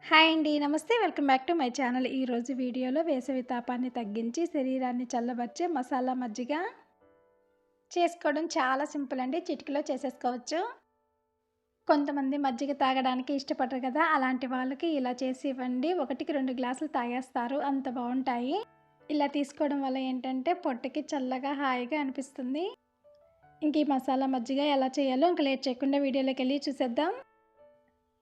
Hi అండి. నమస్తే. Welcome back to my channel. ఈరోజు వీడియోలో వేసవి తాపాన్ని తగ్గించి శరీరాన్ని చల్లబరిచే మసాలా మజ్జిగ చేసుకోవడం చాలా సింపుల్ అండి. చిటికలో చేసేసుకోవచ్చు. కొంతమంది మజ్జిగ తాగడానికి ఇష్టపడరు కదా! అలాంటి వాళ్ళకి ఇలా చేసి ఇవ్వండి. 1కి 2 గ్లాసులు తాగేస్తారు. అంత బావుంటాయి. ఇలా తీసుకోవడం వల్ల ఏంటంటే పొట్టకి చల్లగా, హాయిగా అనిపిస్తుంది. ఇంక ఈ మసాలా మజ్జిగ ఎలా చేయాలో ఇంక లేట్ చేయకుండా వీడియోలోకెళ్ళి చూసేద్దాం.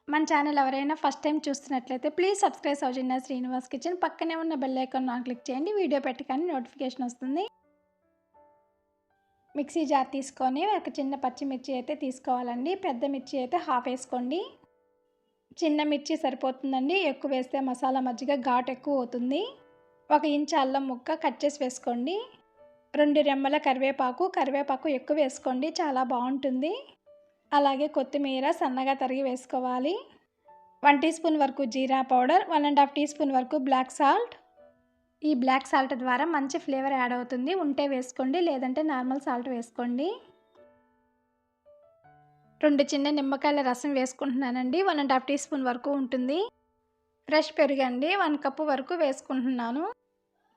మన ఛానల్ ఎవరైనా ఫస్ట్ టైం చూస్తున్నట్లయితే please subscribe Soujanya Srinivas kitchen. పక్కనే ఉన్న బెల్ ఐకాన్ ఆన్ క్లిక్ చేయండి. వీడియో పెట్టగానే నోటిఫికేషన్ వస్తుంది. మిక్సీ జార్ తీసుకొని ఒక చిన్న పచ్చిమిర్చి అయితే తీసుకోవాలండి. పెద్ద మిర్చి అయితే హాఫ్ వేసుకోండి. చిన్న మిర్చి సరిపోతుందండి. ఎక్కువ వేస్తే మసాలా మజ్జిగ ఘాటు ఎక్కువ అవుతుంది. 1 ఇంచు అల్లం ముక్క కట్ చేసి వేసుకోండి. 2 రెమ్మల కరివేపాకు ఎక్కువ వేసుకోండి, చాలా బాగుంటుంది. అలాగే కొత్తిమీర సన్నగా తరిగి వేసుకోవాలి. 1 టీ స్పూన్ వరకు జీరా పౌడర్, 1½ టీ స్పూన్ వరకు బ్లాక్ సాల్ట్. ఈ బ్లాక్ సాల్ట్ ద్వారా మంచి ఫ్లేవర్ యాడ్ అవుతుంది. ఉంటే వేసుకోండి, లేదంటే నార్మల్ సాల్ట్ వేసుకోండి. 2 చిన్న నిమ్మకాయల రసం వేసుకుంటున్నానండి. 1½ టీ స్పూన్ వరకు ఉంటుంది. ఫ్రెష్ పెరుగండి 1 కప్పు వరకు వేసుకుంటున్నాను.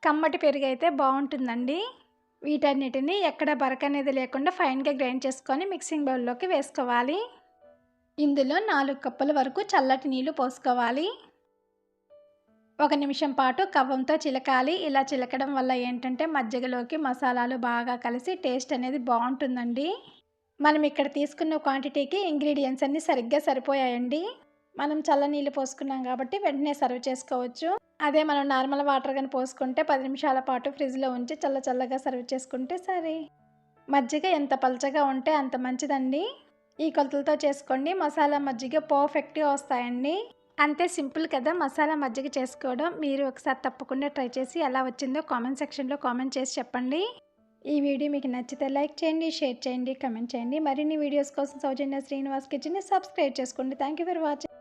కమ్మటి పెరుగు అయితే బాగుంటుందండి. వీటన్నిటిని ఎక్కడ బరక అనేది లేకుండా ఫైన్గా గ్రైండ్ చేసుకొని మిక్సింగ్ బౌల్లోకి వేసుకోవాలి. ఇందులో 4 కప్పుల వరకు చల్లటి నీళ్లు పోసుకోవాలి. 1 నిమిషం పాటు కవ్వంతో చిలకాలి. ఇలా చిలకడం వల్ల ఏంటంటే మజ్జిగలోకి మసాలాలు బాగా కలిసి టేస్ట్ అనేది బాగుంటుందండి. మనం ఇక్కడ తీసుకున్న క్వాంటిటీకి ఇంగ్రీడియంట్స్ అన్నీ సరిగ్గా సరిపోయాయండి. మనం చల్ల నీళ్ళు పోసుకున్నాం కాబట్టి వెంటనే సర్వ్ చేసుకోవచ్చు. అదే మనం నార్మల్ వాటర్ కానీ పోసుకుంటే 10 నిమిషాల పాటు ఫ్రిడ్జ్లో ఉంచి చల్లగా సర్వ్ చేసుకుంటే సరే. మజ్జిగ ఎంత పలచగా ఉంటే అంత మంచిదండి. ఈ కొలతలతో చేసుకోండి. మసాలా మజ్జిగ పర్ఫెక్ట్గా వస్తాయండి. అంతే సింపుల్ కదా మసాలా మజ్జిగ చేసుకోవడం. మీరు ఒకసారి తప్పకుండా ట్రై చేసి ఎలా వచ్చిందో కామెంట్ సెక్షన్లో కామెంట్ చేసి చెప్పండి. ఈ వీడియో మీకు నచ్చితే లైక్ చేయండి, షేర్ చేయండి, కామెంట్ చేయండి. మరిన్ని వీడియోస్ కోసం సౌజన్య శ్రీనివాస్ కిచెన్ని సబ్స్క్రైబ్ చేసుకోండి. Thank you for watching.